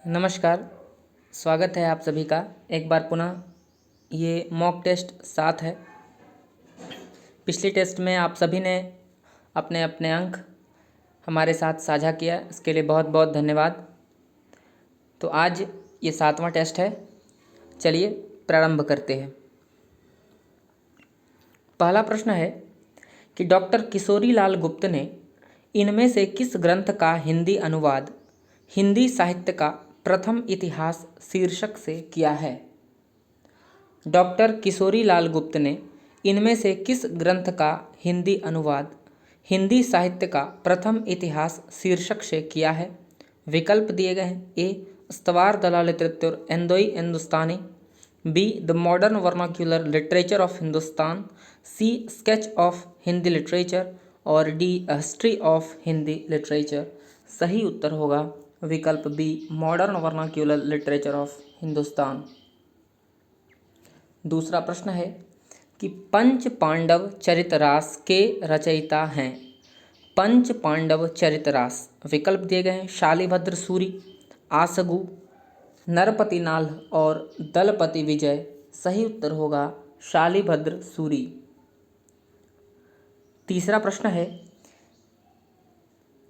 नमस्कार। स्वागत है आप सभी का एक बार पुनः। ये मॉक टेस्ट 7 है। पिछली टेस्ट में आप सभी ने अपने अपने अंक हमारे साथ साझा किया, इसके लिए बहुत बहुत धन्यवाद। तो आज ये 7वां टेस्ट है। चलिए प्रारंभ करते हैं। पहला प्रश्न है कि डॉक्टर किशोरी लाल गुप्त ने इनमें से किस ग्रंथ का हिंदी अनुवाद हिंदी साहित्य का प्रथम इतिहास शीर्षक से किया है। डॉक्टर किशोरी लाल गुप्त ने इनमें से किस ग्रंथ का हिंदी अनुवाद हिंदी साहित्य का प्रथम इतिहास शीर्षक से किया है। विकल्प दिए गए हैं। ए स्तवार दलाल लिटरेचर एंदोई Hindustani, B the modern vernacular literature of Hindustan, C sketch of Hindi literature और D history of Hindi literature. सही उत्तर होगा विकल्प B modern vernacular literature of Hindustan. दूसरा प्रश्न है कि पंच पांडव चरितरास के रचयिता हैं। पंच पांडव चरितरास विकल्प दिए गए हैं। शालिभद्र सूरी, आसगु, नरपति नाल और दलपति विजय। सही उत्तर होगा शालिभद्र सूरी। तीसरा प्रश्न है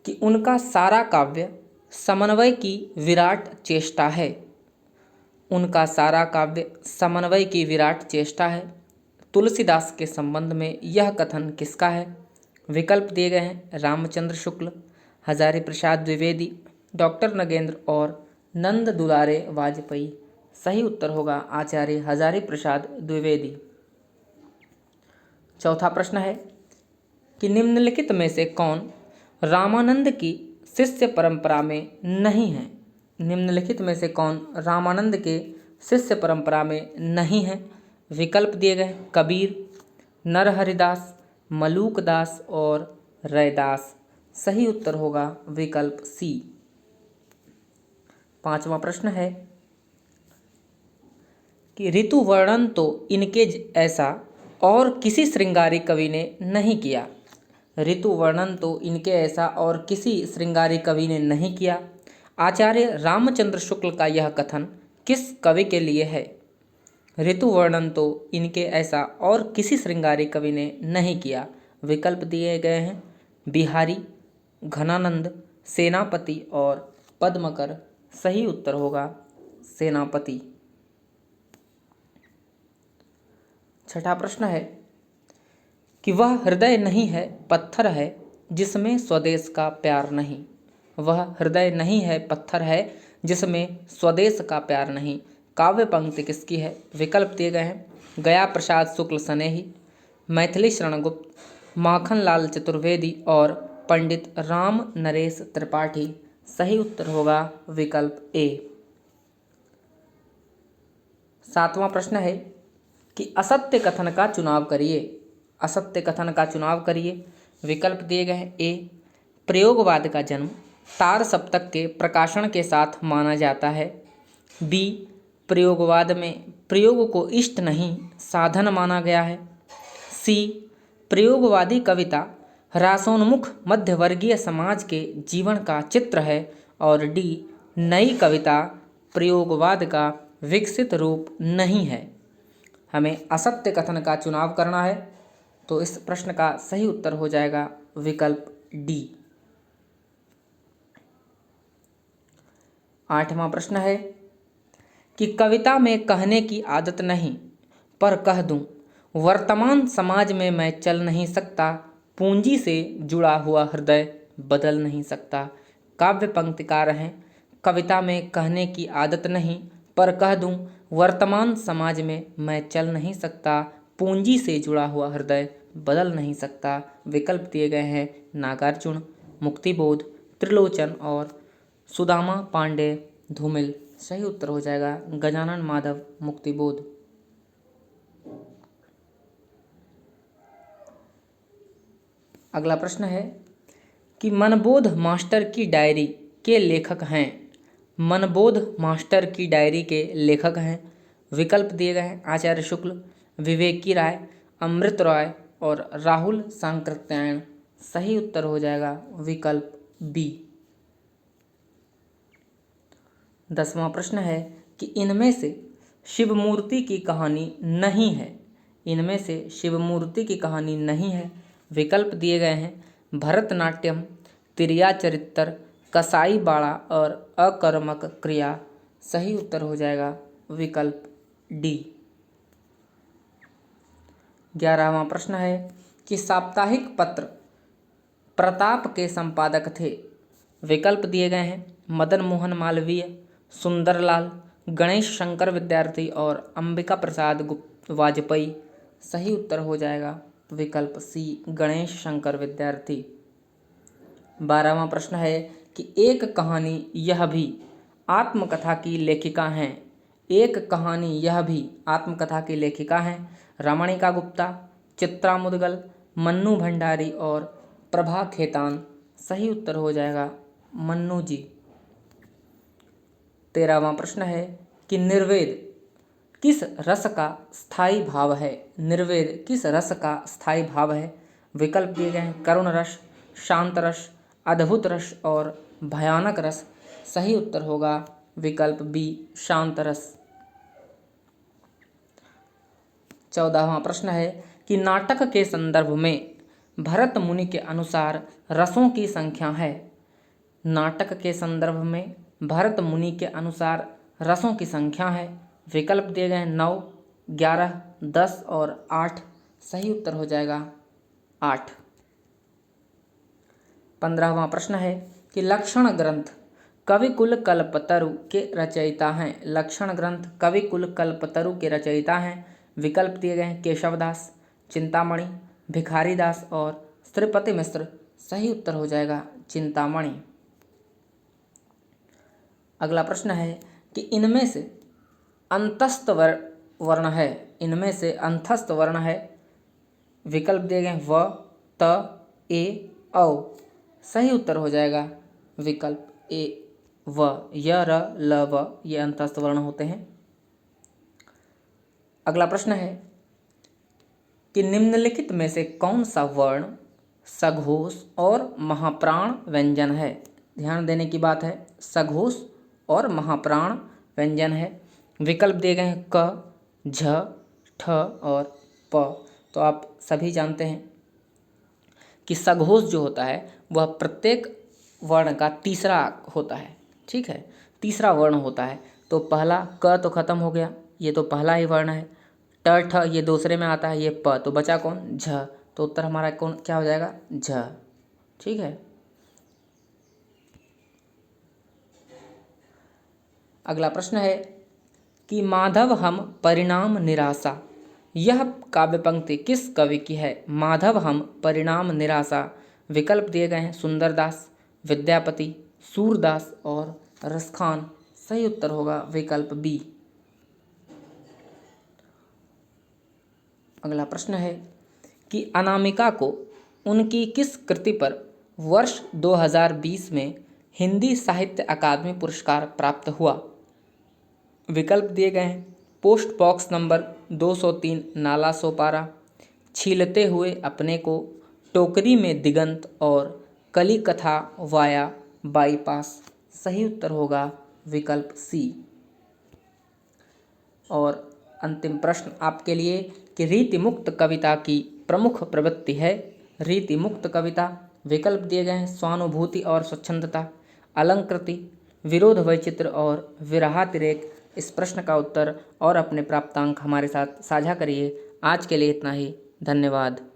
कि उनका सारा काव्य समन्वय की विराट चेष्टा है। उनका सारा काव्य समन्वय की विराट चेष्टा है। तुलसीदास के संबंध में यह कथन किसका है। विकल्प दिए गए हैं। रामचंद्र शुक्ल, हजारी प्रसाद द्विवेदी, डॉक्टर नगेंद्र और नंद दुलारे वाजपेयी। सही उत्तर होगा आचार्य हजारी प्रसाद द्विवेदी। चौथा प्रश्न है कि निम्नलिखित में से कौन रामानंद की शिष्य परंपरा में नहीं है। निम्नलिखित में से कौन रामानंद के शिष्य परंपरा में नहीं है। विकल्प दिए गए कबीर, नरहरिदास, मलूक दास और रैदास। सही उत्तर होगा विकल्प सी। पांचवा प्रश्न है कि ऋतु वर्णन तो इनके ऐसा और किसी श्रृंगारी कवि ने नहीं किया। ऋतु वर्णन तो इनके ऐसा और किसी श्रृंगारी कवि ने नहीं किया। आचार्य रामचंद्र शुक्ल का यह कथन किस कवि के लिए है। ऋतु वर्णन तो इनके ऐसा और किसी श्रृंगारी कवि ने नहीं किया। विकल्प दिए गए हैं बिहारी, घनानंद, सेनापति और पद्मकर। सही उत्तर होगा सेनापति। छठा प्रश्न है कि वह हृदय नहीं है पत्थर है जिसमें स्वदेश का प्यार नहीं। वह हृदय नहीं है पत्थर है जिसमें स्वदेश का प्यार नहीं। काव्य पंक्ति किसकी है। विकल्प दिए गए हैं गया प्रसाद शुक्ल सनेही, मैथिली शरण गुप्त, माखन लाल चतुर्वेदी और पंडित राम नरेश त्रिपाठी। सही उत्तर होगा विकल्प ए। सातवां प्रश्न है कि असत्य कथन का चुनाव करिए। असत्य कथन का चुनाव करिए। विकल्प दिए गए हैं। ए प्रयोगवाद का जन्म तार सप्तक के प्रकाशन के साथ माना जाता है। बी प्रयोगवाद में प्रयोग को इष्ट नहीं साधन माना गया है। सी प्रयोगवादी कविता ह्रासोन्मुख मध्यवर्गीय समाज के जीवन का चित्र है। और डी नई कविता प्रयोगवाद का विकसित रूप नहीं है। हमें असत्य कथन का चुनाव करना है, तो इस प्रश्न का सही उत्तर हो जाएगा विकल्प डी। आठवां प्रश्न है कि कविता में कहने की आदत नहीं पर कह दूं, वर्तमान समाज में मैं चल नहीं सकता, पूंजी से जुड़ा हुआ हृदय बदल नहीं सकता। काव्य पंक्तिकार हैं कविता में कहने की आदत नहीं पर कह दूं, वर्तमान समाज में मैं चल नहीं सकता, पूंजी से जुड़ा हुआ हृदय बदल नहीं सकता। विकल्प दिए गए हैं नागार्जुन, मुक्तिबोध, त्रिलोचन और सुदामा पांडे धूमिल। सही उत्तर हो जाएगा गजानन माधव मुक्तिबोध। अगला प्रश्न है कि मनबोध मास्टर की डायरी के लेखक हैं। मनबोध मास्टर की डायरी के लेखक हैं। विकल्प दिए गए हैं आचार्य शुक्ल, विवेकी राय, अमृत रॉय और राहुल सांकृत्यायन। सही उत्तर हो जाएगा विकल्प बी। 10वां प्रश्न है कि इनमें से शिव मूर्ति की कहानी नहीं है। इनमें से शिव मूर्ति की कहानी नहीं है। विकल्प दिए गए हैं भरतनाट्यम, तिरिया चरित्र, कसाई बाड़ा और अकर्मक क्रिया। सही उत्तर हो जाएगा विकल्प डी। 11वां प्रश्न है कि साप्ताहिक पत्र प्रताप के संपादक थे। विकल्प दिए गए हैं मदन मोहन मालवीय, सुंदरलाल, गणेश शंकर विद्यार्थी और अंबिका प्रसाद गुप्त वाजपेयी। सही उत्तर हो जाएगा विकल्प सी गणेश शंकर विद्यार्थी। 12वां प्रश्न है कि एक कहानी यह भी आत्मकथा की लेखिका हैं। एक कहानी यह भी आत्मकथा की लेखिका हैं रमणिका गुप्ता, चित्रा मुदगल, मन्नू भंडारी और प्रभा खेतान। सही उत्तर हो जाएगा मन्नू जी। 13वां प्रश्न है कि निर्वेद किस रस का स्थायी भाव है। निर्वेद किस रस का स्थायी भाव है। विकल्प दिए गए हैं करुण रस, शांत रस, अद्भुत रस और भयानक रस। सही उत्तर होगा विकल्प बी शांत रस। 14वां प्रश्न है कि नाटक के संदर्भ में भरत मुनि के अनुसार रसों की संख्या है। नाटक के संदर्भ में भरत मुनि के अनुसार रसों की संख्या है। विकल्प दिए गए हैं 9, 11, 10 और 8। सही उत्तर हो जाएगा 8। 15वां प्रश्न है कि लक्षण ग्रंथ कविकुल कल्पतरु के रचयिता हैं। लक्षण ग्रंथ कविकुल कल्पतरु के रचयिता हैं। विकल्प दिए गए हैं केशवदास, चिंतामणि, भिखारीदास और श्रीपति मिश्र। सही उत्तर हो जाएगा चिंतामणि। अगला प्रश्न है कि इनमें से अंतस्थ वर्ण है। इनमें से अंतस्थ वर्ण है। विकल्प दिए गए व, त, ए, औ। सही उत्तर हो जाएगा विकल्प ए व। य, र, ल, व ये अंतस्थ वर्ण होते हैं। अगला प्रश्न है कि निम्नलिखित में से कौन सा वर्ण सघोष और महाप्राण व्यंजन है। ध्यान देने की बात है, सघोष और महाप्राण व्यंजन है। विकल्प दिए गए हैं क, झ, ठ और प। तो आप सभी जानते हैं कि सघोष जो होता है वह प्रत्येक वर्ण का तीसरा होता है। ठीक है, तीसरा वर्ण होता है। तो पहला क तो खत्म हो गया, ये तो पहला ही वर्ण है। ट, ठ ये दूसरे में आता है, ये प। तो बचा कौन, झ। तो उत्तर हमारा कौन क्या हो जाएगा, झ। ठीक है। अगला प्रश्न है कि माधव हम परिणाम निराशा, यह काव्य पंक्ति किस कवि की है। माधव हम परिणाम निराशा। विकल्प दिए गए हैं सुंदरदास, विद्यापति, सूरदास और रसखान। सही उत्तर होगा विकल्प बी। अगला प्रश्न है कि अनामिका को उनकी किस कृति पर वर्ष 2020 में हिंदी साहित्य अकादमी पुरस्कार प्राप्त हुआ। विकल्प दिए गए हैं post box number 203 Nala Sopara, छीलते हुए अपने को, टोकरी में दिगंत और कली कथा वाया बाईपास। सही उत्तर होगा विकल्प सी। और अंतिम प्रश्न आपके लिए कि रीति मुक्त कविता की प्रमुख प्रवृत्ति है। रीति मुक्त कविता। विकल्प दिए गए हैं स्वानुभूति और स्वच्छंदता, अलंकृति, विरोध वैचित्र और विरहातिरेक। इस प्रश्न का उत्तर और अपने प्राप्तांक हमारे साथ साझा करिए। आज के लिए इतना ही। धन्यवाद।